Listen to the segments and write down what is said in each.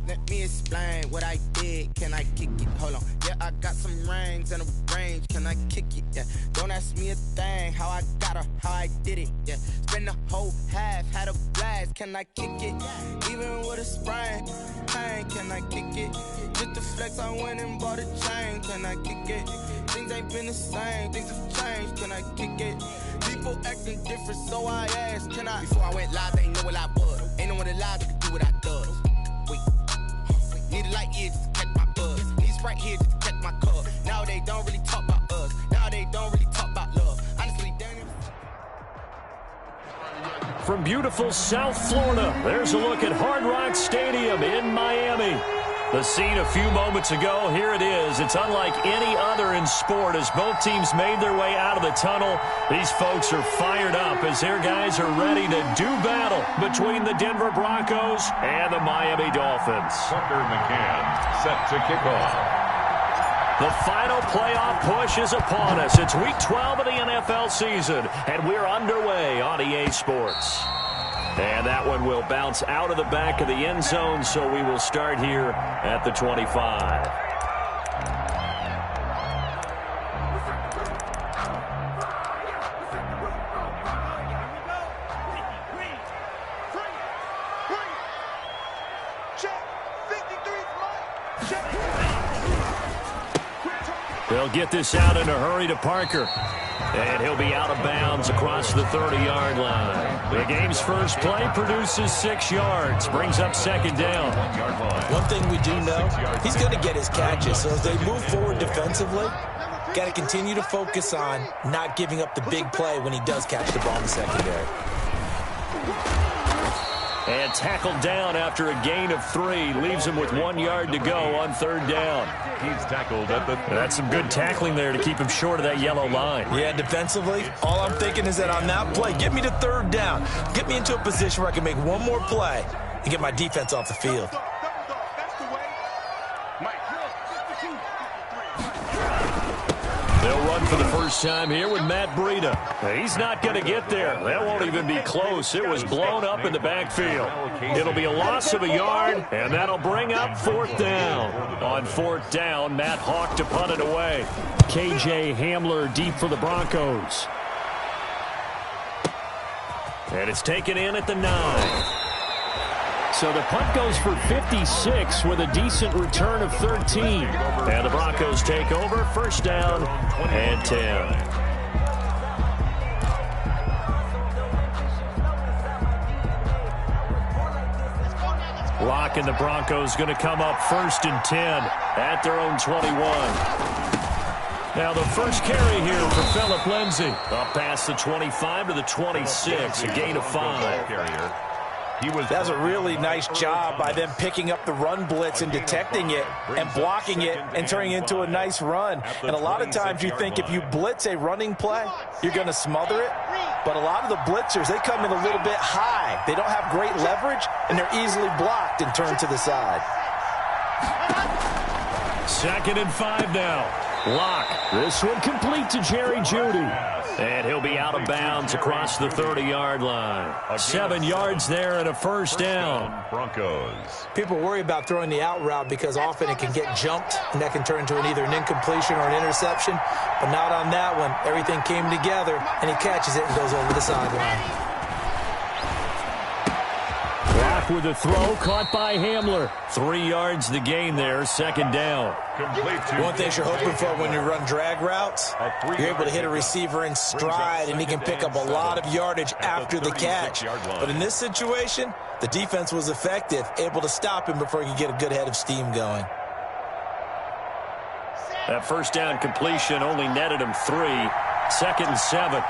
Let me explain what I did. Can I kick it? Hold on. Yeah, I got some rings and a range. Can I kick it? Yeah. Don't ask me a thing. How I got her, how I did it. Yeah. Spend the whole half, had a blast. Can I kick it? Even with a sprain, pain. Can I kick it? Just to flex, I went and bought a chain. Can I kick it? Things ain't been the same. Things have changed. Can I kick it? People acting different, so I asked, can I? Before I went live, they ain't know what I was. Ain't no one alive that could do what I does. Wait. Need a light here just to catch my buzz. Need Sprite here just to catch my cup. Now they don't really talk about us. Now they don't really talk about love. Honestly, Daniel. From beautiful South Florida, there's a look at Hard Rock Stadium in Miami. The scene a few moments ago, here it is. It's unlike any other in sport as both teams made their way out of the tunnel. These folks are fired up as their guys are ready to do battle between the Denver Broncos and the Miami Dolphins. Tucker McCann set to kick off. The final playoff push is upon us. It's week 12 of the NFL season, and we're underway on EA Sports. And that one will bounce out of the back of the end zone, so we will start here at the 25. They'll get this out in a hurry to Parker. And he'll be out of bounds across the 30-yard line. The game's first play produces 6 yards, brings up second down. One thing we do know, he's going to get his catches. So as they move forward defensively, got to continue to focus on not giving up the big play when he does catch the ball in the secondary. And tackled down after a gain of 3. Leaves him with 1 yard to go on third down. He's tackled at the... That's some good tackling there to keep him short of that yellow line. Yeah, defensively, all I'm thinking is that on that play, get me to third down. Get me into a position where I can make one more play and get my defense off the field. They'll run for the first time here with Matt Breida. He's not going to get there. That won't even be close. It was blown up in the backfield. It'll be a loss of a yard, and that'll bring up fourth down. On fourth down, Matt Hawk to punt it away. KJ Hamler deep for the Broncos. And it's taken in at the 9. So the punt goes for 56 with a decent return of 13. And the Broncos take over, first down and 10. Locke and the Broncos going to come up first and 10 at their own 21. Now the first carry here for Phillip Lindsay. Up past the 25 to the 26, a gain of 5. That was a really nice job by them picking up the run blitz and detecting it and blocking it and turning it into a nice run. And a lot of times you think if you blitz a running play, you're going to smother it. But a lot of the blitzers, they come in a little bit high. They don't have great leverage, and they're easily blocked and turned to the side. 2nd and 5 now. Locke. This one complete to Jerry Jeudy. And he'll be out of bounds across the 30-yard line. 7 yards there and a first down. Broncos. People worry about throwing the out route because often it can get jumped, and that can turn into either an incompletion or an interception. But not on that one. Everything came together, and he catches it and goes over the sideline. Locke with a throw, caught by Hamler. 3 yards the gain there, second down. One thing you're hoping for when you run drag routes, you're able to hit a receiver in stride, and he can pick up a lot of yardage after the catch. But in this situation, the defense was effective, able to stop him before he could get a good head of steam going. That first down completion only netted him 3. 2nd and 7.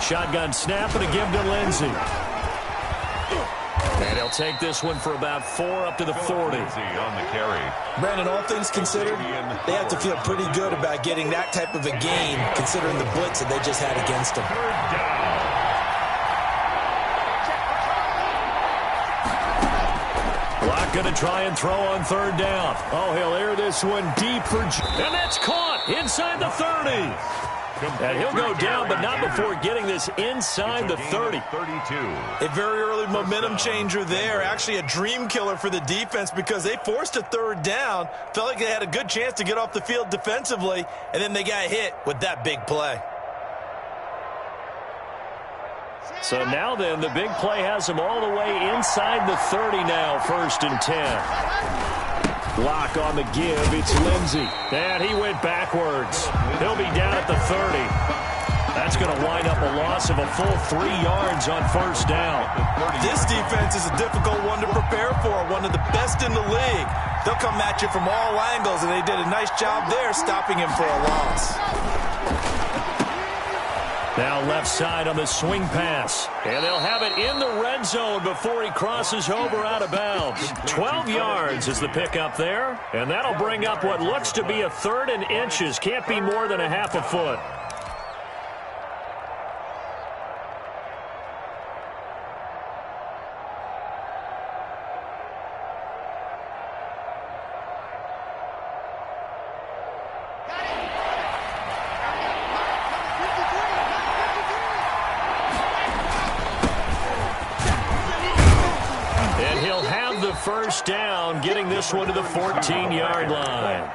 Shotgun snap and a give to Lindsay. And he'll take this one for about 4 up to the 40. On the carry. Brandon, all things considered, they have to feel pretty good about getting that type of a gain, considering the blitz that they just had against them. Locke going to try and throw on third down. Oh, he'll air this one deep for... And that's caught inside the 30. And he'll go down, but not before getting this inside the 30. 32. A very early momentum changer there. Actually a dream killer for the defense because they forced a third down. Felt like they had a good chance to get off the field defensively, and then they got hit with that big play. So now then, the big play has them all the way inside the 30 now, 1st and 10. Lock on the give, it's Lindsey. And he went backwards. He'll be down at the 30. That's going to wind up a loss of a full 3 yards on 1st down. This defense is a difficult one to prepare for, one of the best in the league. They'll come at you from all angles, and they did a nice job there stopping him for a loss. Now left side on the swing pass. And they'll have it in the red zone before he crosses over out of bounds. 12 yards is the pickup there. And that'll bring up what looks to be a 3rd and inches. Can't be more than a half a foot. First down, getting this one to the 14-yard line.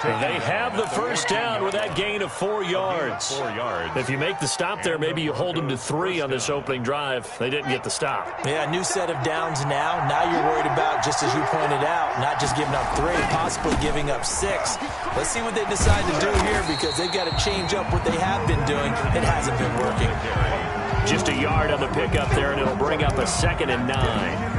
They have the first down with that gain of 4 yards. 4 yards. If you make the stop there, maybe you hold them to 3 on this opening drive. They didn't get the stop. Yeah, new set of downs now. Now you're worried about, just as you pointed out, not just giving up 3, possibly giving up 6. Let's see what they decide to do here because they've got to change up what they have been doing. It hasn't been working. Just a yard on the pickup there, and it'll bring up a 2nd and 9.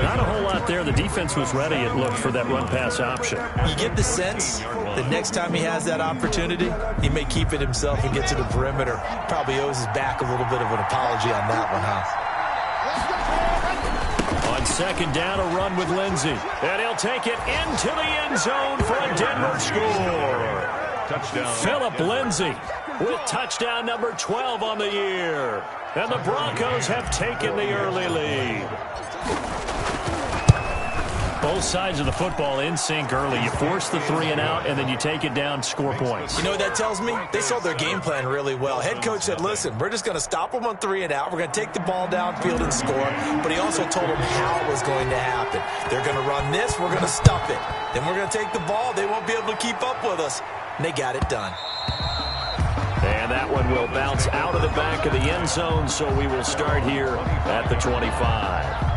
Not a whole lot there. The defense was ready, it looked, for that run-pass option. You get the sense that next time he has that opportunity, he may keep it himself and get to the perimeter. Probably owes his back a little bit of an apology on that one, huh? On 2nd down, a run with Lindsey. And he'll take it into the end zone for a Denver score. Touchdown. Phillip Lindsey with touchdown number 12 on the year. And the Broncos have taken the early lead. Both sides of the football in sync early. You force the 3 and out, and then you take it down, score points. You know what that tells me? They saw their game plan really well. Head coach said, listen, we're just going to stop them on 3 and out. We're going to take the ball downfield and score. But he also told them how it was going to happen. They're going to run this. We're going to stuff it. Then we're going to take the ball. They won't be able to keep up with us. And they got it done. And that one will bounce out of the back of the end zone, so we will start here at the 25.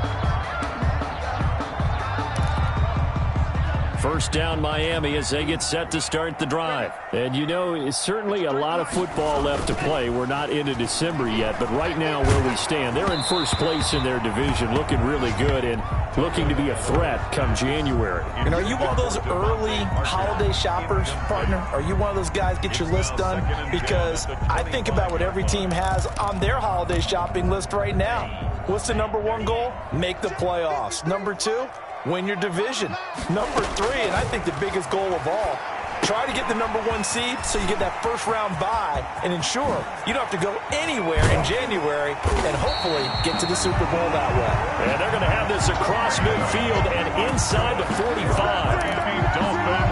First down, Miami, as they get set to start the drive. And, you know, it's certainly a lot of football left to play. We're not into December yet, but right now where we stand, they're in first place in their division, looking really good and looking to be a threat come January. And are you one of those early holiday shoppers, partner? Are you one of those guys get your list done? Because I think about what every team has on their holiday shopping list right now. What's the number 1 goal? Make the playoffs. Number 2? Win your division. Number 3, and I think the biggest goal of all, try to get the number 1 seed so you get that first-round bye and ensure you don't have to go anywhere in January and hopefully get to the Super Bowl that way. And they're going to have this across midfield and inside the 45.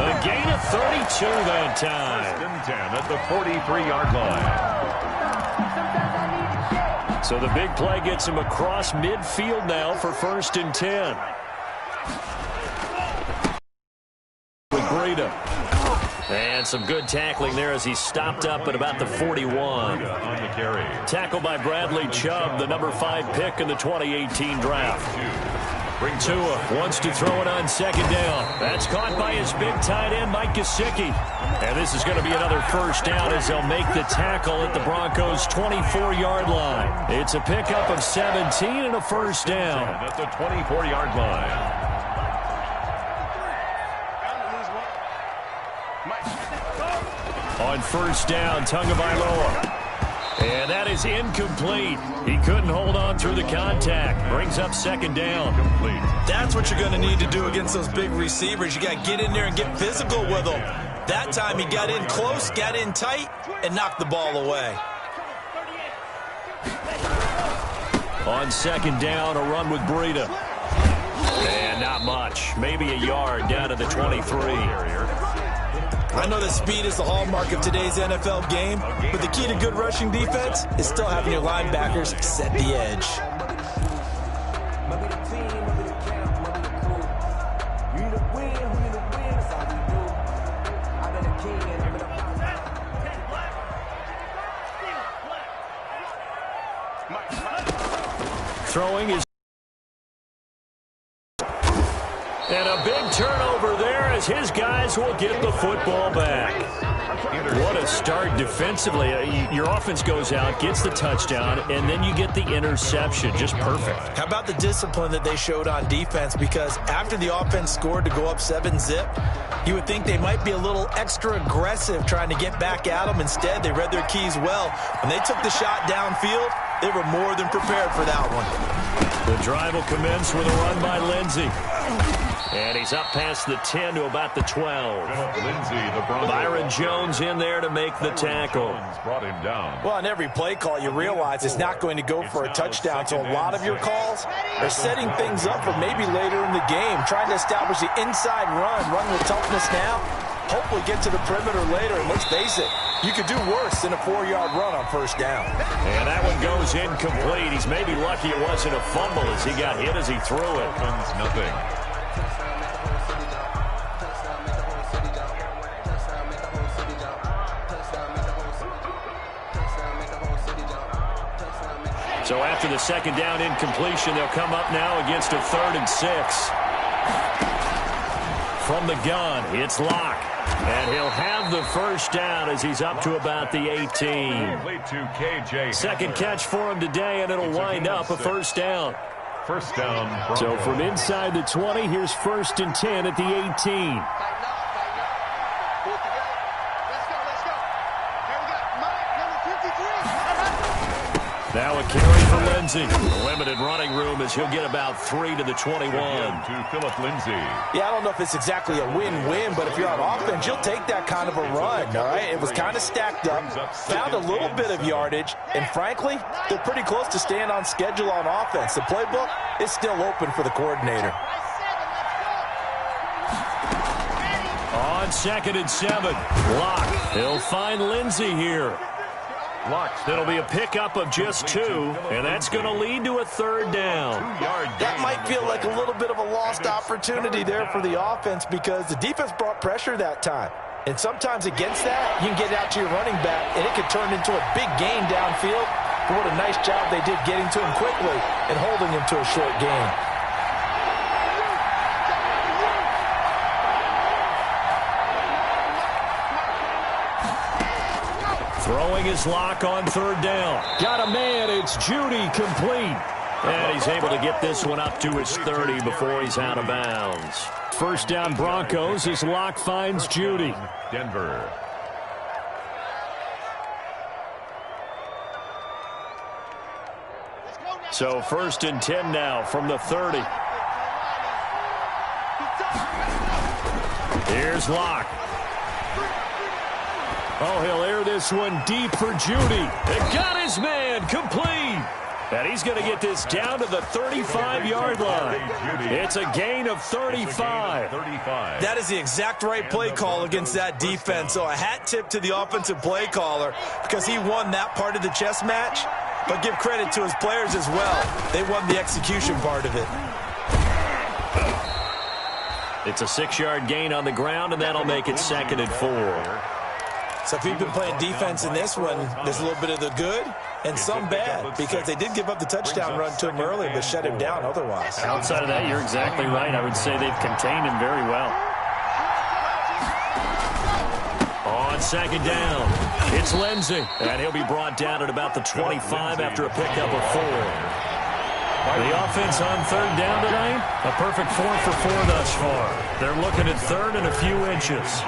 The gain of 32 that time. 1st and 10 at the 43-yard line. So the big play gets him across midfield now for 1st and 10. And some good tackling there as he stopped up at about the 41. On the carry. Tackled by Bradley Chubb, the number 5 pick in the 2018 draft. Tua wants to throw it on 2nd down. That's caught by his big tight end, Mike Gesicki. And this is going to be another first down as they'll make the tackle at the Broncos' 24-yard line. It's a pickup of 17 and a first down. At the 24-yard line. On 1st down, Tagovailoa. And that is incomplete. He couldn't hold on through the contact. Brings up 2nd down. Complete. That's what you're going to need to do against those big receivers. You got to get in there and get physical with them. That time he got in close, got in tight, and knocked the ball away. On 2nd down, a run with Breida. And not much. Maybe a yard down to the 23. I know that speed is the hallmark of today's NFL game, but the key to good rushing defense is still having your linebackers set the edge. Throwing is... And a big turnover there as his guys will get the football back. What a start defensively. Your offense goes out, gets the touchdown, and then you get the interception. Just perfect. How about the discipline that they showed on defense? Because after the offense scored to go up 7-zip, you would think they might be a little extra aggressive trying to get back at them. Instead, they read their keys well. When they took the shot downfield, they were more than prepared for that one. The drive will commence with a run by Lindsey. And he's up past the 10 to about the 12. Byron Jones in there to make the tackle. Brought him down. Well, on every play call, you realize it's not going to go for a touchdown. So a lot of your calls are setting things up for maybe later in the game, trying to establish the inside run with toughness now, hopefully get to the perimeter later. And let's face it, you could do worse than a 4-yard run on first down. And that one goes incomplete. He's maybe lucky it wasn't a fumble as he got hit as he threw it. Nothing. So after the second down incompletion, they'll come up now against a 3rd and 6. From the gun, it's Locke. And he'll have the first down as he's up to about the 18. Second catch for him today, and it'll wind up a first down. First down. So from inside the 20, here's 1st and 10 at the 18. Now a carry for Lindsey. Limited running room as he'll get about 3 to the 21. To Philip Lindsey. Yeah, I don't know if it's exactly a win-win, but if you're on offense, you'll take that kind of a run, all right? It was kind of stacked up, found a little bit of yardage, and frankly, they're pretty close to staying on schedule on offense. The playbook is still open for the coordinator. On 2nd and 7, Locke. He'll find Lindsey here. It'll be a pickup of just 2, and that's going to lead to a 3rd down. That might feel like a little bit of a lost opportunity there for the offense because the defense brought pressure that time. And sometimes against that, you can get out to your running back, and it could turn into a big gain downfield. But what a nice job they did getting to him quickly and holding him to a short gain. Throwing his Locke on 3rd down. Got a man. It's Judy complete. And he's able to get this one up to his 30 before he's out of bounds. First down Broncos as Locke finds Judy. Denver. So 1st and 10 now from the 30. Here's Locke. Oh, he'll air this one deep for Judy. They got his man complete. And he's going to get this down to the 35-yard line. It's a gain of 35. That is the exact right play call against that defense. So a hat tip to the offensive play caller because he won that part of the chess match. But give credit to his players as well. They won the execution part of it. It's a 6-yard gain on the ground, and that'll make it 2nd and 4. So if you've been playing defense in this one, there's a little bit of the good and some bad because they did give up the touchdown run to him early but shut him down otherwise. Outside of that, you're exactly right. I would say they've contained him very well. On 2nd down, it's Lindsey, and he'll be brought down at about the 25 after a pickup of 4. The offense on 3rd down tonight, a perfect 4 for 4 thus far. They're looking at 3rd and a few inches.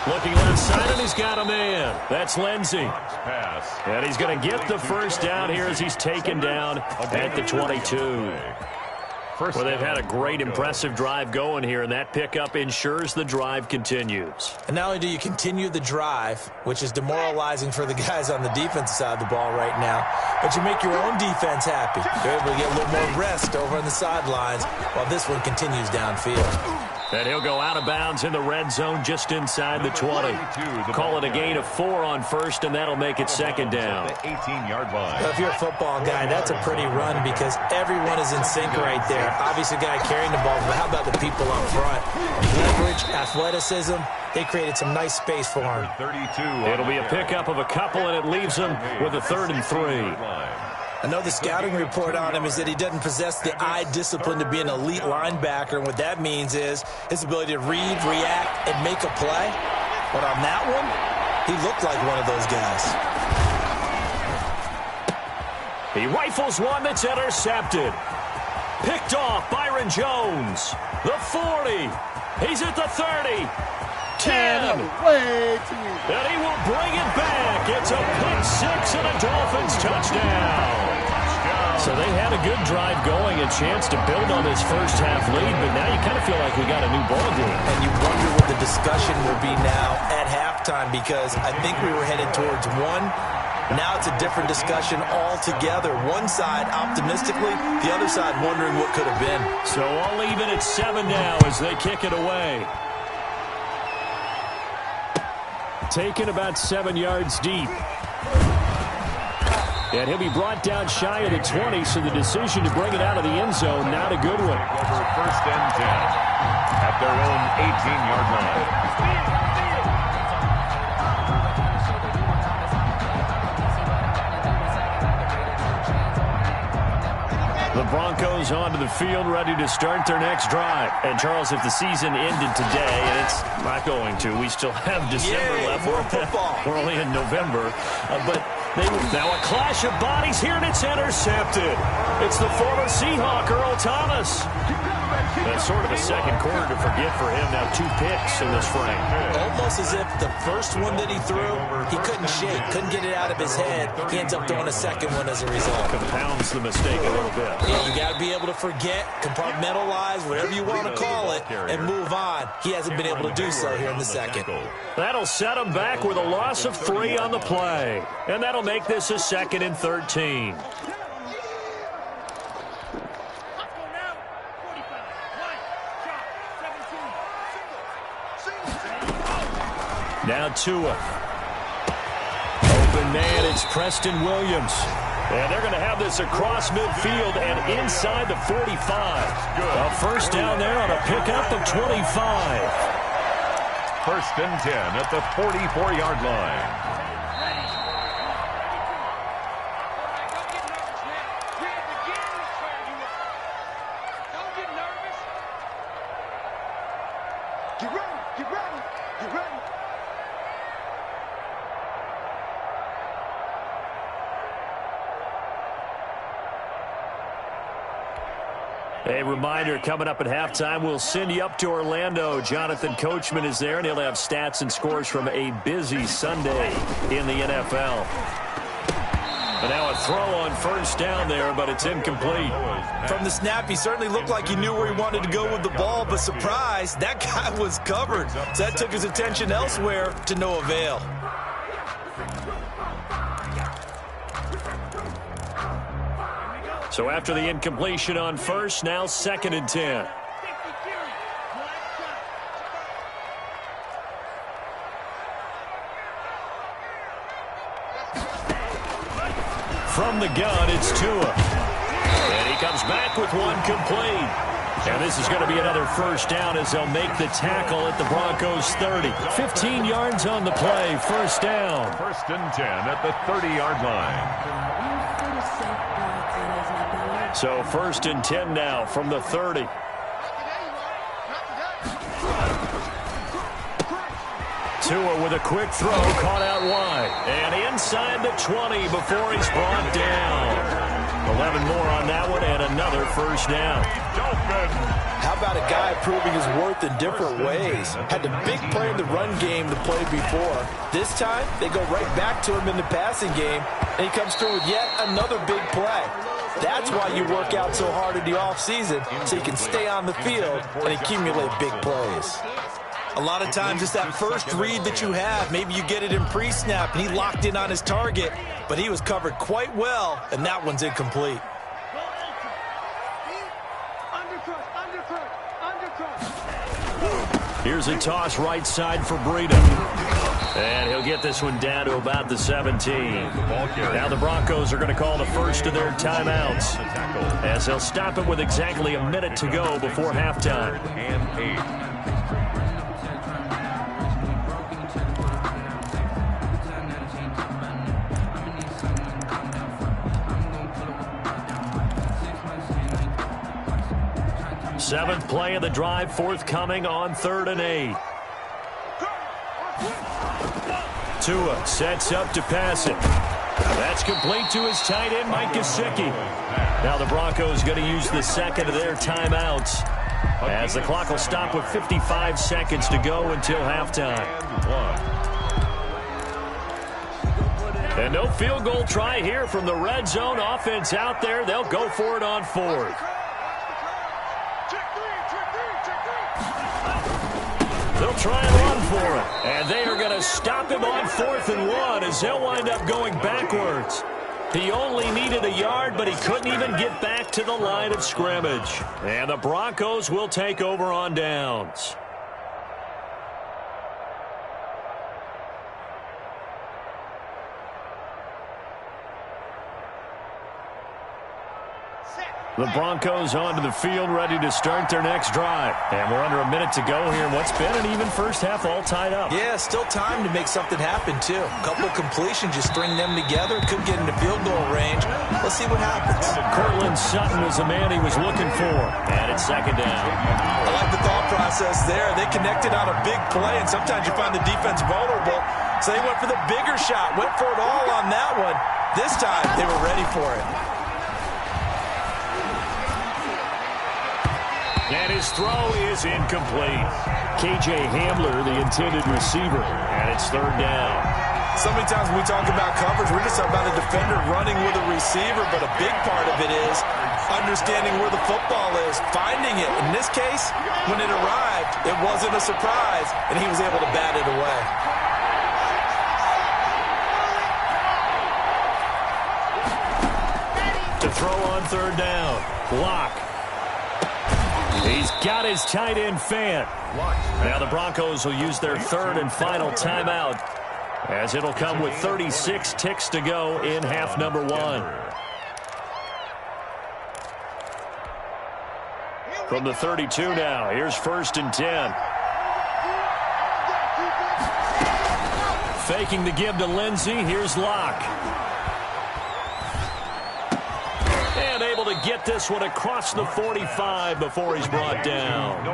Looking left side, and he's got a man. That's Lindsey. And he's going to get the first down here as he's taken down at the 22. Well, they've had a great, impressive drive going here, and that pickup ensures the drive continues. And not only do you continue the drive, which is demoralizing for the guys on the defensive side of the ball right now, but you make your own defense happy. You're able to get a little more rest over on the sidelines while this one continues downfield. And he'll go out of bounds in the red zone just inside the 20. Call it a gain of 4 on first, and that'll make it second down. The 18-yard line. Well, if you're a football guy, that's a pretty run because everyone is in sync right there. Obviously, the guy carrying the ball, but how about the people up front? Leverage, athleticism, they created some nice space for him. 32. It'll be a pickup of a couple, and it leaves him with a 3rd and 3. Another scouting report on him is that he doesn't possess the eye discipline to be an elite linebacker, and what that means is his ability to read, react, and make a play. But on that one, he looked like one of those guys. He rifles one that's intercepted. Picked off Byron Jones. The 40. He's at the 30. 10. And he will bring it back. It's a pick-6 and a Dolphins touchdown. So they had a good drive going, a chance to build on this first-half lead, but now you kind of feel like we got a new ball game. And you wonder what the discussion will be now at halftime because I think we were headed towards one. Now it's a different discussion altogether. One side optimistically, the other side wondering what could have been. So all even at 7 now as they kick it away. Taken about 7 yards deep. And he'll be brought down shy of the 20, so the decision to bring it out of the end zone, not a good one. Over 1st and 10 at their own 18-yard line. The Broncos onto the field, ready to start their next drive. And, Charles, if the season ended today, and it's not going to, we still have December left. More football. We're only in November. But now a clash of bodies here, and it's intercepted. It's the former Seahawk, Earl Thomas. That's sort of a second quarter to forget for him. Now 2 picks in this frame. Almost as if the first one that he threw, he couldn't shake, couldn't get it out of his head. He ends up throwing a second one as a result. Compounds the mistake a little bit. Yeah, you got to be able to forget, compartmentalize, whatever you want to call it, and move on. He hasn't been able to do so here in the second. That'll set him back with a loss of 3 on the play. And that'll make this a 2nd and 13. Now Tua. Open man, it's Preston Williams. And they're going to have this across midfield and inside the 45. A first down there on a pickup of 25. 1st and 10 at the 44-yard line. A reminder, coming up at halftime, we'll send you up to Orlando. Jonathan Coachman is there, and he'll have stats and scores from a busy Sunday in the NFL. But now a throw on first down there, but it's incomplete. From the snap, he certainly looked like he knew where he wanted to go with the ball, but surprise, that guy was covered. So that took his attention elsewhere to no avail. So after the incompletion on first, now 2nd and 10. From the gun, it's Tua. And he comes back with one complete. And this is going to be another first down as they'll make the tackle at the Broncos 30. 15 yards on the play, first down. 1st and 10 at the 30-yard line. So 1st and 10 now from the 30. Tua with a quick throw, caught out wide. And inside the 20 before he's brought down. 11 more on that one and another first down. How about a guy proving his worth in different ways? Had the big play in the run game the play before. This time, they go right back to him in the passing game, and he comes through with yet another big play. That's why you work out so hard in the offseason, so you can stay on the field and accumulate big plays. A lot of times it's that first read that you have. Maybe you get it in pre-snap, and he locked in on his target, but he was covered quite well, and that one's incomplete. Here's a toss right side for Breida. And he'll get this one down to about the 17. Now the Broncos are going to call the first of their timeouts, as they'll stop it with exactly a minute to go before halftime. And 8. Seventh play of the drive forthcoming on 3rd and 8. Tua sets up to pass it. That's complete to his tight end, Mike Gesicki. Now the Broncos going to use the second of their timeouts, as the clock will stop with 55 seconds to go until halftime. And no field goal try here from the red zone offense out there. They'll go for it on 4th. They'll try and run for it. And they are going to stop him on 4th and 1 as they'll wind up going backwards. He only needed a yard, but he couldn't even get back to the line of scrimmage. And the Broncos will take over on downs. The Broncos onto the field, ready to start their next drive. And we're under a minute to go here in what's been an even first half, all tied up. Yeah, still time to make something happen, too. A couple of completions, you string them together, could get into field goal range. Let's see what happens. Cortland Sutton was the man he was looking for. And it's 2nd down. I like the thought process there. They connected on a big play, and sometimes you find the defense vulnerable. So they went for the bigger shot, went for it all on that one. This time, they were ready for it. And his throw is incomplete. K.J. Hamler, the intended receiver. And it's 3rd down. So many times when we talk about coverage, we're just talking about a defender running with a receiver, but a big part of it is understanding where the football is, finding it. In this case, when it arrived, it wasn't a surprise, and he was able to bat it away. To throw on 3rd down. Block. He's got his tight end Fant. Now the Broncos will use their 3rd and final timeout, as it'll come with 36 ticks to go in half number 1. From the 32 now, here's 1st and 10. Faking the give to Lindsey, here's Locke. And able to get this one across the 45 before he's brought down.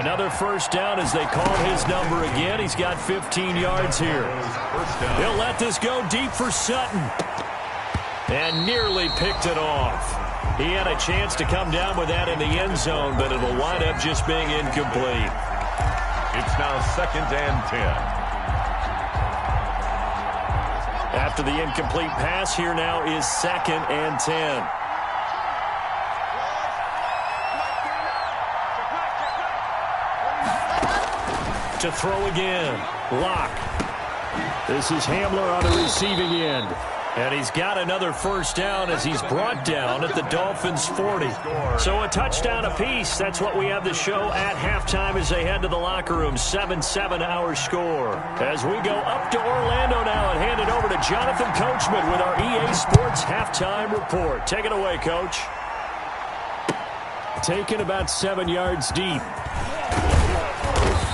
Another 1st down as they call his number again. He's got 15 yards here. He'll let this go deep for Sutton. And nearly picked it off. He had a chance to come down with that in the end zone, but it'll wind up just being incomplete. It's now 2nd and 10. After the incomplete pass, here now is 2nd and 10. To throw again. Locke. This is Hamler on the receiving end. And he's got another 1st down as he's brought down at the Dolphins' 40. So a touchdown apiece. That's what we have the show at halftime as they head to the locker room. 7-7 our score. As we go up to Orlando now and hand it over to Jonathan Coachman with our EA Sports halftime report. Take it away, Coach. Taken about 7 yards deep.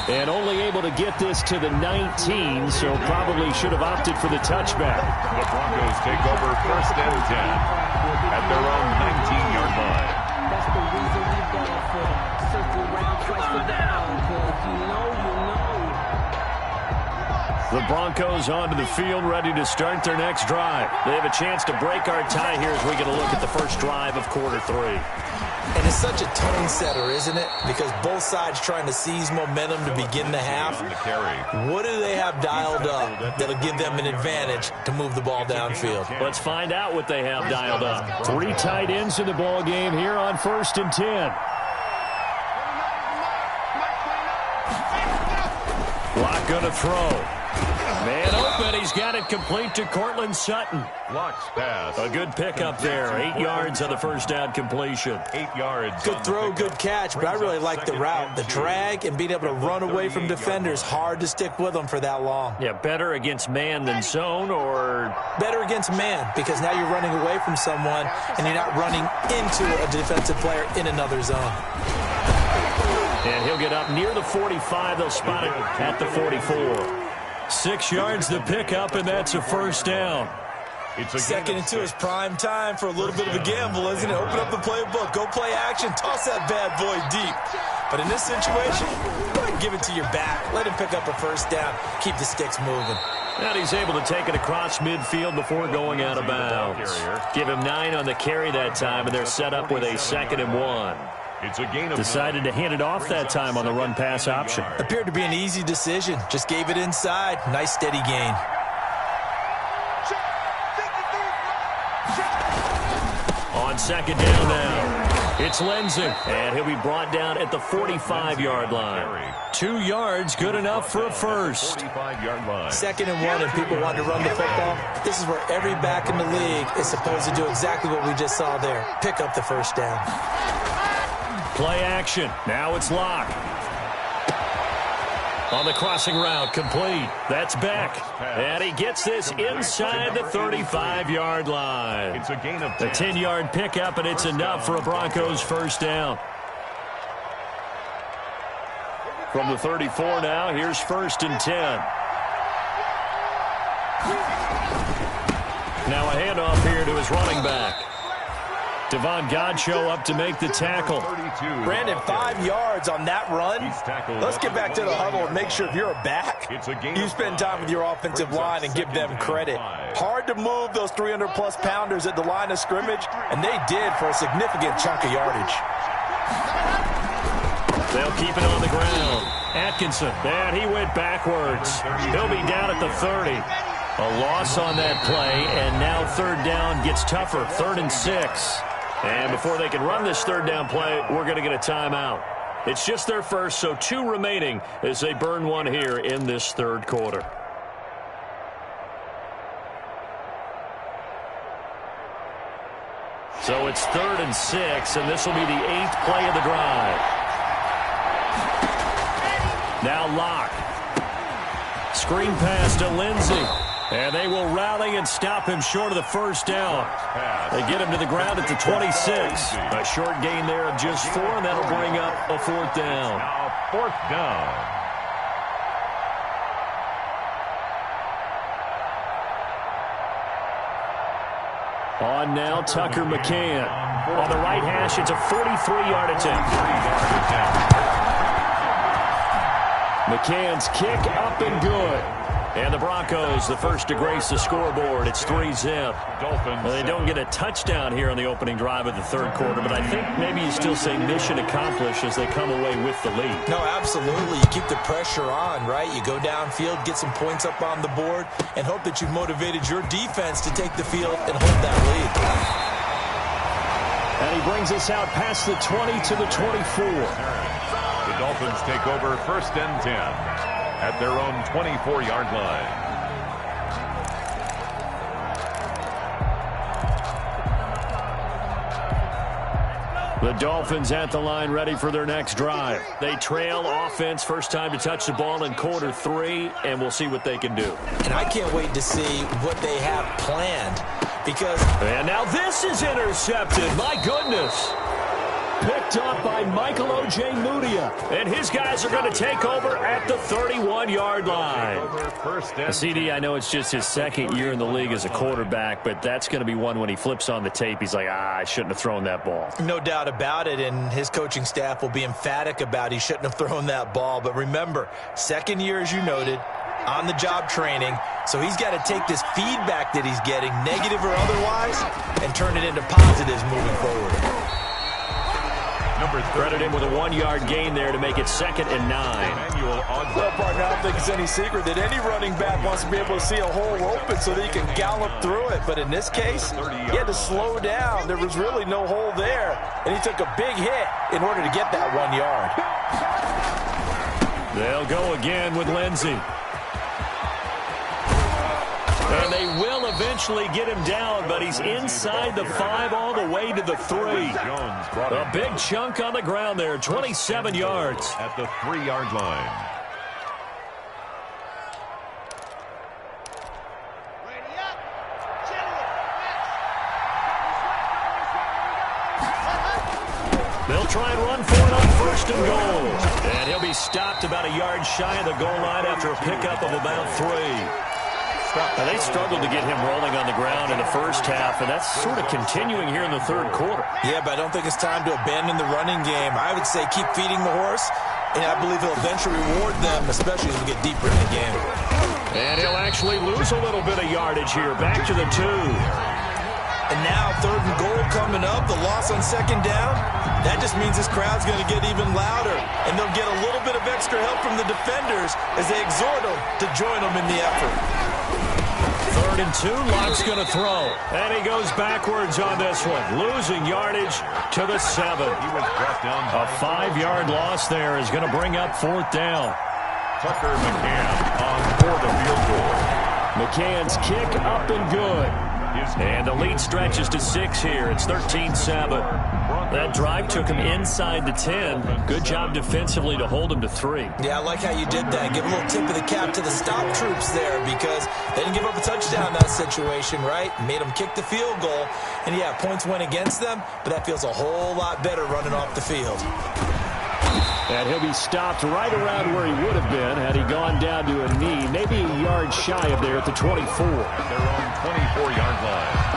And only able to get this to the 19, so probably should have opted for the touchback. The Broncos take over 1st and 10 at their own 19-yard line. That's the reason we go for circle round twice for down, because you know. The Broncos onto the field, ready to start their next drive. They have a chance to break our tie here as we get a look at the first drive of quarter 3. And it's such a tone setter, isn't it? Because both sides trying to seize momentum to begin the half. What do they have dialed up that'll give them an advantage to move the ball downfield? Let's find out what they have dialed up. 3 tight ends in the ball game here on 1st and 10. Locke going to throw. Man open, he's got it complete to Cortland Sutton. Locks pass. A good pickup there. 8 yards on the first down completion. 8 yards. Good throw, good catch, but I really like the route. The drag and being able to run away from defenders. Hard to stick with them for that long. Yeah, better against man than zone, or better against man, because now you're running away from someone and you're not running into a defensive player in another zone. And he'll get up near the 45. They'll spot it at the 44. 6 yards the pickup, and that's a first down. Second and 2 is prime time for a little bit of a gamble, isn't it? Open up the playbook, go play action, toss that bad boy deep. But in this situation, go ahead and give it to your back. Let him pick up a first down, keep the sticks moving. And he's able to take it across midfield before going out of bounds. Give him 9 on the carry that time, and they're set up with a 2nd and 1. It's a gain of Decided to hand it off that time on the run-pass option. Appeared to be an easy decision. Just gave it inside. Nice, steady gain. On 2nd down now, it's Lindsey, and he'll be brought down at the 45-yard line. 2 yards, good enough for a first. 45-yard line. 2nd and 1, and people want to run the football. This is where every back in the league is supposed to do exactly what we just saw there. Pick up the first down. Play action. Now it's Locke. On the crossing route, complete. That's Beck. And he gets this inside the 35-yard line. It's a gain of 10. The 10-yard pickup, and it's enough for a Broncos first down. From the 34 now, here's 1st and 10. Now a handoff here to his running back. Devon Godchaux up to make the tackle. Brandon, 5 yards on that run. Let's get back to the huddle and make sure if you're a back, you spend time with your offensive line and give them credit. Hard to move those 300-plus pounders at the line of scrimmage, and they did for a significant chunk of yardage. They'll keep it on the ground. Atkinson, and he went backwards. He'll be down at the 30. A loss on that play, and now 3rd down gets tougher. 3rd and 6. And before they can run this 3rd down play, we're going to get a timeout. It's just their first, so 2 remaining as they burn one here in this 3rd quarter. So it's 3rd and 6, and this will be the 8th play of the drive. Now Locke. Screen pass to Lindsey. And they will rally and stop him short of the first down. They get him to the ground at the 26. A short gain there of just 4, and that'll bring up a 4th down. Now 4th down. On now, Tucker McCann. On the right hash, it's a 43-yard attempt. McCann's kick up and good. And the Broncos, the first to grace the scoreboard. It's 3-zip. They don't get a touchdown here on the opening drive of the 3rd quarter, but I think maybe you still say mission accomplished as they come away with the lead. No, absolutely. You keep the pressure on, right? You go downfield, get some points up on the board, and hope that you've motivated your defense to take the field and hold that lead. And he brings us out past the 20 to the 24. The Dolphins take over 1st and 10. At their own 24-yard line. The Dolphins at the line ready for their next drive. They trail offense, first time to touch the ball in quarter 3, and we'll see what they can do. And I can't wait to see what they have planned because... And now this is intercepted. My goodness. Picked up by Michael O.J. Mudia. And his guys are going to take over at the 31-yard line. CD, I know it's just his 2nd year in the league as a quarterback, but that's going to be one when he flips on the tape. He's like, I shouldn't have thrown that ball. No doubt about it, and his coaching staff will be emphatic about he shouldn't have thrown that ball. But remember, 2nd year, as you noted, on-the-job training, so he's got to take this feedback that he's getting, negative or otherwise, and turn it into positives moving forward. Credit him with a 1-yard gain there to make it 2nd and 9. Well, partner, I don't think it's any secret that any running back wants to be able to see a hole open so that he can gallop through it. But in this case, he had to slow down. There was really no hole there, and he took a big hit in order to get that 1 yard. They'll go again with Lindsey. And they will eventually get him down, but he's inside the 5 all the way to the 3. A big chunk on the ground there, 27 yards. At the 3-yard line. They'll try and run for it on 1st and goal. And he'll be stopped about a yard shy of the goal line after a pickup of about 3. Now, they struggled to get him rolling on the ground in the first half, and that's sort of continuing here in the 3rd quarter. Yeah, but I don't think it's time to abandon the running game. I would say keep feeding the horse, and I believe he'll eventually reward them, especially as we get deeper in the game. And he'll actually lose a little bit of yardage here, back to the 2. And now 3rd and goal coming up, the loss on 2nd down. That just means this crowd's going to get even louder, and they'll get a little bit of extra help from the defenders as they exhort them to join them in the effort. 3rd and 2, Lock's going to throw. And he goes backwards on this one, losing yardage to the 7. He was brought down. A 5-yard loss there is going to bring up 4th down. Tucker McCann on for the field goal. McCann's kick up and good. And the lead stretches to 6 here. It's 13-7. That drive took him inside the 10. Good job defensively to hold him to 3. Yeah, I like how you did that. Give a little tip of the cap to the stop troops there because they didn't give up a touchdown in that situation, right? Made them kick the field goal. And, yeah, points went against them, but that feels a whole lot better running off the field. And he'll be stopped right around where he would have been had he gone down to a knee, maybe a yard shy of there at the 24. At their own 24-yard line.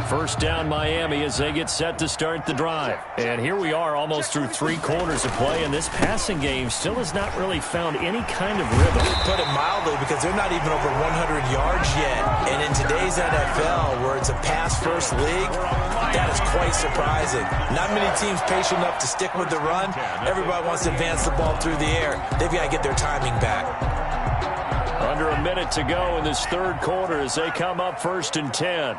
First down Miami as they get set to start the drive. And here we are almost through 3 quarters of play, and this passing game still has not really found any kind of rhythm. Put it mildly, because they're not even over 100 yards yet. And in today's NFL, where it's a pass-first league, that is quite surprising. Not many teams patient enough to stick with the run. Everybody wants to advance the ball through the air. They've got to get their timing back. Under a minute to go in this 3rd quarter as they come up 1st and 10.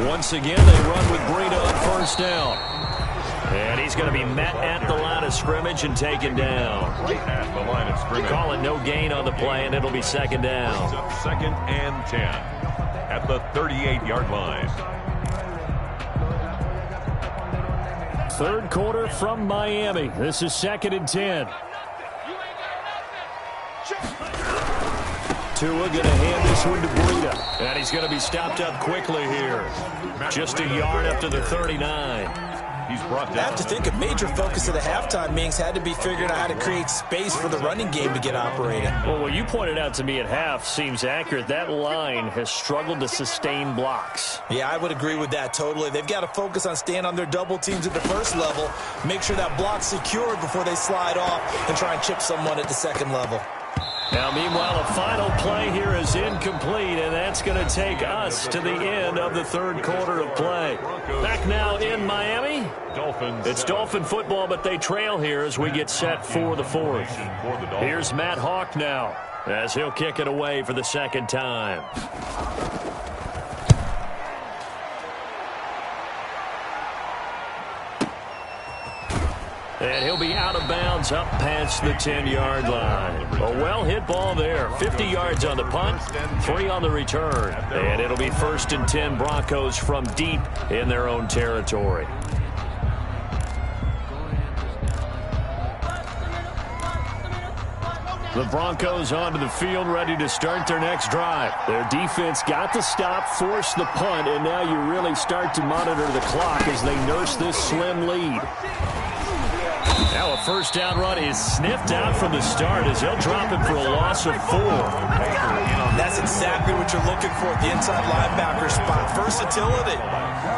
Once again, they run with Breida on 1st down. And he's going to be met at the line of scrimmage and taken down. Right at the line of scrimmage. Calling no gain on the play, and it'll be 2nd down. 2nd and 10 at the 38-yard line. 3rd quarter from Miami. This is 2nd and 10. Tua going to hand this one to Breida. And he's going to be stopped up quickly here. Just a yard up to the 39. He's brought down. I have to think a major focus of the halftime meetings had to be figuring out how to create space for the running game to get operating. Well, what you pointed out to me at half seems accurate. That line has struggled to sustain blocks. Yeah, I would agree with that totally. They've got to focus on staying on their double teams at the 1st level, make sure that block's secured before they slide off and try and chip someone at the 2nd level. Now, meanwhile, a final play here is incomplete, and that's going to take us to the end of the 3rd quarter of play. Back now in Miami. It's Dolphin football, but they trail here as we get set for the 4th. Here's Matt Hawk now as he'll kick it away for the 2nd time. And he'll be out of bounds up past the 10-yard line. A well-hit ball there. 50 yards on the punt, 3 on the return. And it'll be 1st and 10 Broncos from deep in their own territory. The Broncos onto the field, ready to start their next drive. Their defense got the stop, forced the punt, and now you really start to monitor the clock as they nurse this slim lead. Now a 1st down run is sniffed out from the start as they'll drop him for a loss of 4. That's exactly what you're looking for at the inside linebacker spot. Versatility.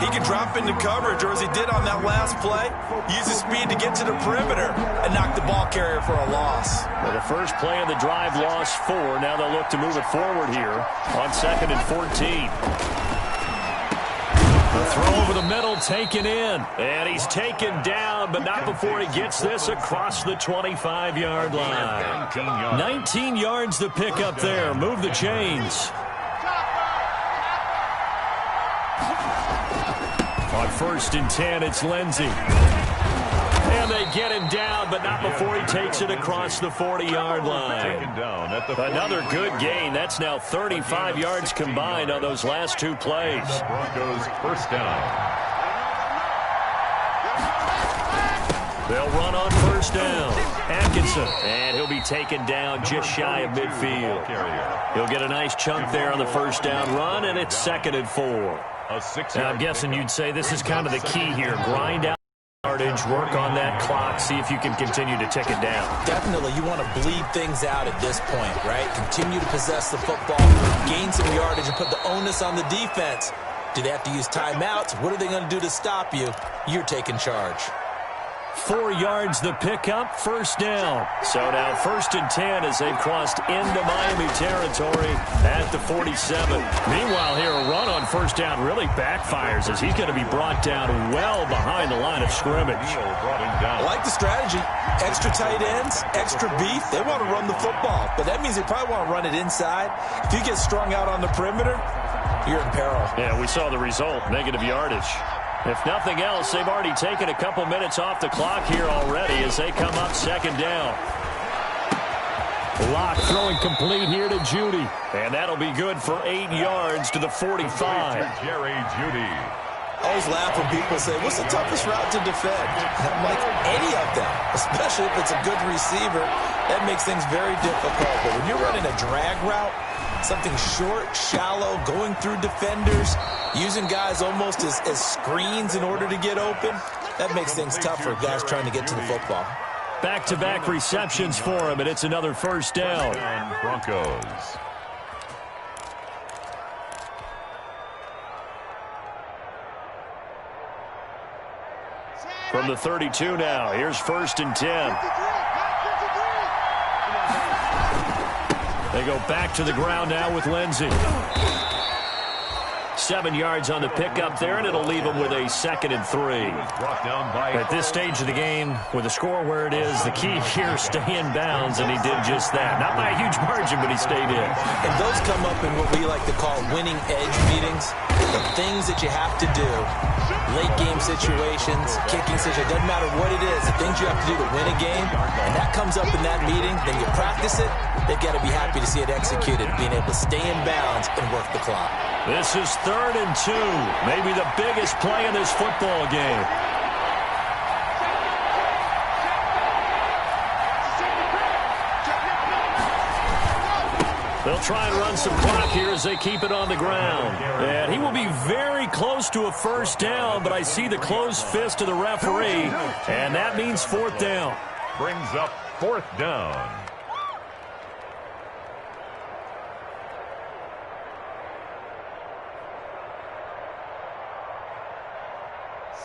He can drop into coverage, or as he did on that last play, use his speed to get to the perimeter and knock the ball carrier for a loss. Well, the first play of the drive lost 4. Now they'll look to move it forward here on 2nd and 14. The throw over the middle taken in. And he's taken down, but not before he gets this across the 25-yard line. 19 yards to pick up there. Move the chains. On 1st and 10, it's Lindsey. And they get him down, but not before he takes it across the 40-yard line. Another good gain. That's now 35 yards combined on those last two plays. Broncos first down. They'll run on 1st down. Atkinson, and he'll be taken down just shy of midfield. He'll get a nice chunk there on the 1st down run, and it's 2nd and 4. Now, I'm guessing you'd say this is kind of the key here. Grind out yardage, work on that clock, see if you can continue to tick it down. Definitely, you want to bleed things out at this point, right? Continue to possess the football, gain some yardage, and put the onus on the defense. Do they have to use timeouts? What are they going to do to stop you? You're taking charge. 4 yards the pickup, 1st down. So now 1st and 10 as they've crossed into Miami territory at the 47. Meanwhile here, a run on 1st down really backfires as he's going to be brought down well behind the line of scrimmage. I like the strategy. Extra tight ends, extra beef. They want to run the football, but that means they probably want to run it inside. If you get strung out on the perimeter, you're in peril. Yeah, we saw the result, negative yardage. If nothing else, they've already taken a couple minutes off the clock here already as they come up 2nd down. Locke throwing complete here to Judy. And that'll be good for 8 yards to the 45. Jerry Judy. I always laugh when people say, what's the toughest route to defend? And I'm like, any of them, especially if it's a good receiver. That makes things very difficult. But when you're running a drag route, something short, shallow, going through defenders, using guys almost as screens in order to get open, that makes things tough for guys trying to get to the football. Back-to-back receptions for him, and it's another 1st down. Broncos. From the 32 now, here's 1st and 10. They go back to the ground now with Lindsey. 7 yards on the pickup there, and it'll leave them with a 2nd and 3. At this stage of the game, with the score where it is, the key here, stay in bounds, and he did just that. Not by a huge margin, but he stayed in. And those come up in what we like to call winning edge meetings. The things that you have to do, late game situations, kicking situations, doesn't matter what it is, the things you have to do to win a game, and that comes up in that meeting, then you practice it, they've got to be happy to see it executed, being able to stay in bounds and work the clock. This is 3rd and 2, maybe the biggest play in this football game. They'll try and run some clock here as they keep it on the ground. And he will be very close to a 1st down, but I see the closed fist of the referee, and that means 4th down. Brings up 4th down.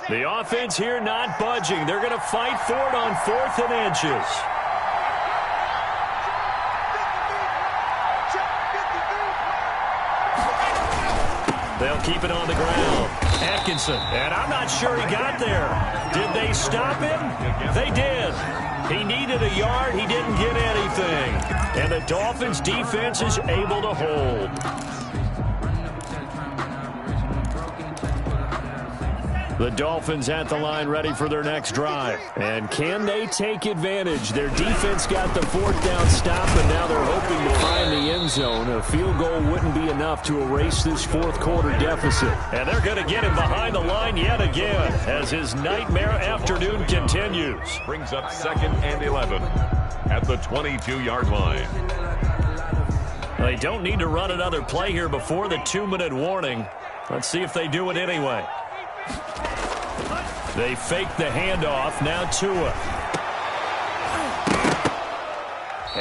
The offense here not budging. They're going to fight for it on 4th and inches. They'll keep it on the ground. Atkinson, and I'm not sure he got there. Did they stop him? They did. He needed a yard. He didn't get anything. And the Dolphins' defense is able to hold. The Dolphins at the line ready for their next drive. And can they take advantage? Their defense got the 4th down stop, and now they're hoping to find the end zone. A field goal wouldn't be enough to erase this 4th quarter deficit. And they're going to get him behind the line yet again as his nightmare afternoon continues. Brings up 2nd and 11 at the 22-yard line. They don't need to run another play here before the 2-minute warning. Let's see if they do it anyway. They fake the handoff. Now Tua.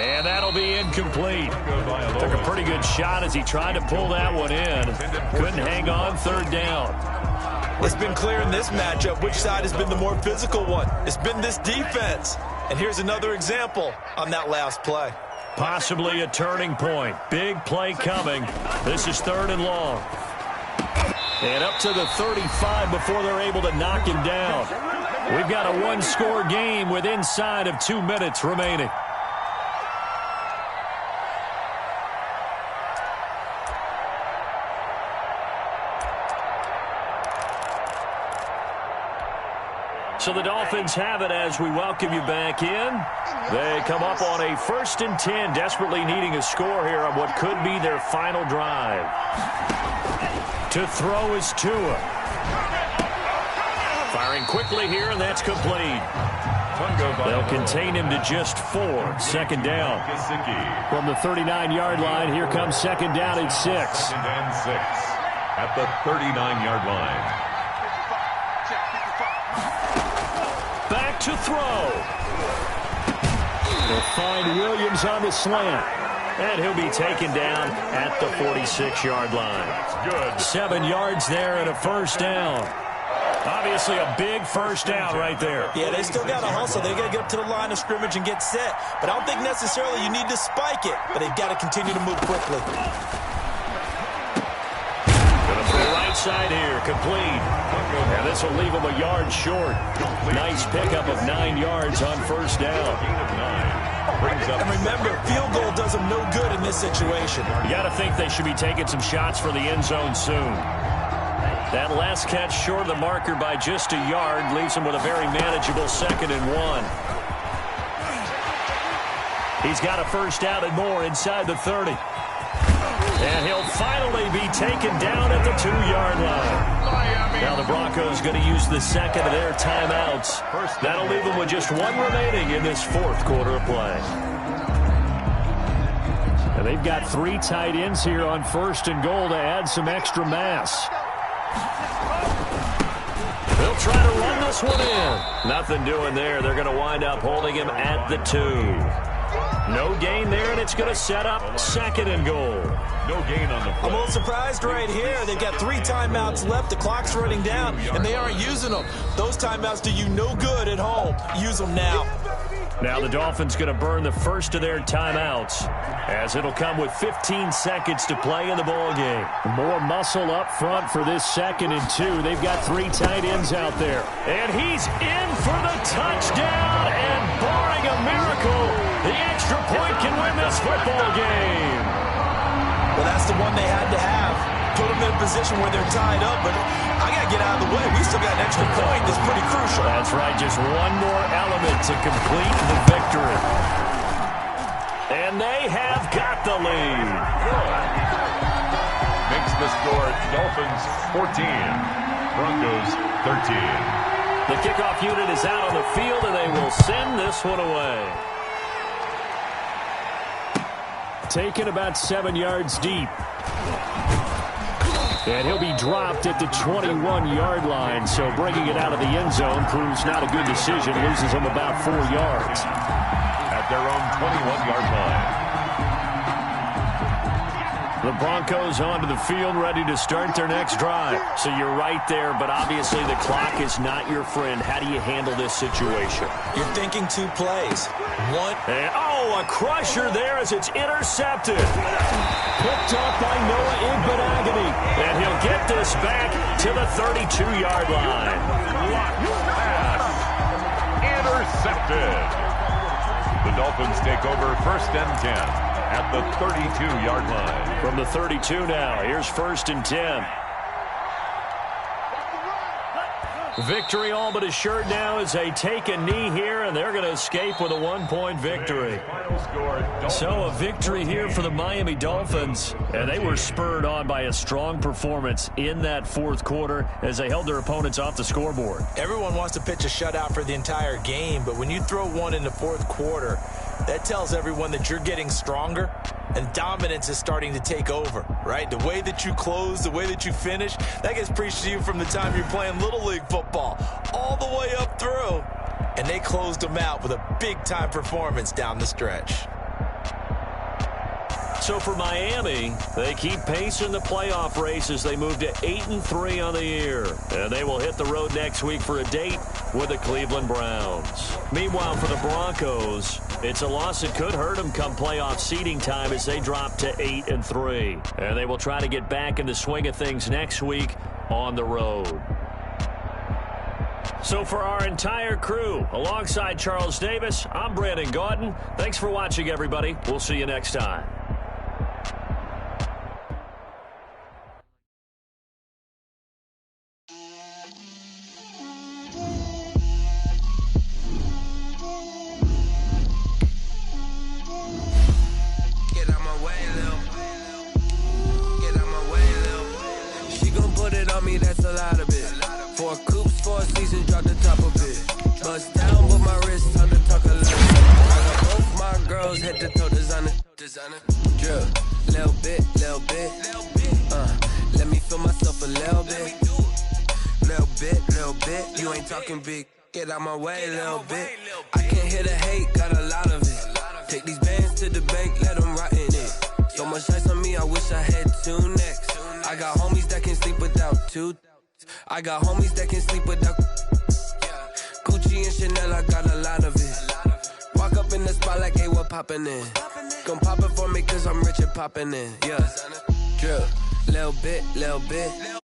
And that'll be incomplete. Took a pretty good shot as he tried to pull that one in. Couldn't hang on 3rd down. It's been clear in this matchup which side has been the more physical one. It's been this defense. And here's another example on that last play. Possibly a turning point. Big play coming. This is 3rd and long. And up to the 35 before they're able to knock him down. We've got a 1-score game with inside of 2 minutes remaining. So the Dolphins have it as we welcome you back in. They come up on a 1st and 10, desperately needing a score here on what could be their final drive. To throw is Tua. Firing quickly here, and that's complete. They'll contain him to just 4. 2nd down. From the 39-yard line, here comes 2nd down and 6. 2nd and 6 at the 39-yard line. Back to throw. They'll find Williams on the slant. And he'll be taken down at the 46-yard line. Good. 7 yards there and a 1st down. Obviously a big 1st down right there. Yeah, they still got to hustle. They got to get up to the line of scrimmage and get set. But I don't think necessarily you need to spike it. But they've got to continue to move quickly. Going to the right side here, complete. And this will leave them a yard short. Nice pickup of 9 yards on 1st down. And remember, field goal does them no good in this situation. You got to think they should be taking some shots for the end zone soon. That last catch short of the marker by just a yard leaves him with a very manageable 2nd and 1. He's got a 1st down and more inside the 30. And he'll finally be taken down at the 2-yard line. Now the Broncos going to use the 2nd of their timeouts. That'll leave them with just 1 remaining in this 4th quarter of play. And they've got 3 tight ends here on 1st and goal to add some extra mass. They'll try to run this one in. Nothing doing there. They're going to wind up holding him at the 2. No gain there, and it's going to set up 2nd and goal. No gain on the play. I'm a little surprised right here. They've got 3 timeouts left. The clock's running down, and they aren't using them. Those timeouts do you no good at home. Use them now. Now the Dolphins going to burn the first of their timeouts, as it'll come with 15 seconds to play in the ball game. More muscle up front for this 2nd and 2. They've got 3 tight ends out there. And he's in for the touchdown, and barring a miracle, the extra point can win this football game. Well, that's the one they had to have. Put them in a position where they're tied up, but I got to get out of the way. We still got an extra point that's pretty crucial. That's right, just one more element to complete the victory. And they have got the lead. Makes the score Dolphins 14, Broncos 13. The kickoff unit is out on the field, and they will send this one away. Taken about 7 yards deep. And he'll be dropped at the 21-yard line, so bringing it out of the end zone proves not a good decision. Loses him about 4 yards. At their own 21-yard line. The Broncos onto the field, ready to start their next drive. So you're right there, but obviously the clock is not your friend. How do you handle this situation? You're thinking 2 plays. One. And, a crusher there as it's intercepted. Picked up by Noah Igbenogany. And he'll get this back to the 32-yard line. Intercepted. The Dolphins take over 1st and 10. At the 32-yard line. From the 32 now, here's 1st and 10. Victory all but assured now as they take a knee here, and they're going to escape with a 1-point victory. So a victory here for the Miami Dolphins, and they were spurred on by a strong performance in that 4th quarter as they held their opponents off the scoreboard. Everyone wants to pitch a shutout for the entire game, but when you throw one in the 4th quarter, that tells everyone that you're getting stronger and dominance is starting to take over, right? The way that you close, the way that you finish, that gets preached to you from the time you're playing Little League football all the way up through. And they closed them out with a big-time performance down the stretch. So for Miami, they keep pace in the playoff race as they move to 8-3 on the year. And they will hit the road next week for a date with the Cleveland Browns. Meanwhile, for the Broncos, it's a loss that could hurt them come playoff seeding time as they drop to 8-3. And they will try to get back in the swing of things next week on the road. So for our entire crew, alongside Charles Davis, I'm Brandon Gaudin. Thanks for watching, everybody. We'll see you next time. season, drop the top of it. Bust down, but my wrist, time to talk a little. I got both my girls, head to toe designer. Drip, little bit. Let me feel myself a little bit. Little bit. You ain't talking big. Get out my way, little bit. I can't hear the hate, got a lot of it. Take these bands to the bank, let them rot in it. So much ice on me, I wish I had two necks. I got homies that can sleep without two. I got homies that can sleep without Gucci and Chanel, I got a lot of it. Walk up in the spot like, hey, what poppin' in? Gon' pop it for me cause I'm rich and poppin' in, yeah. Drip, little bit.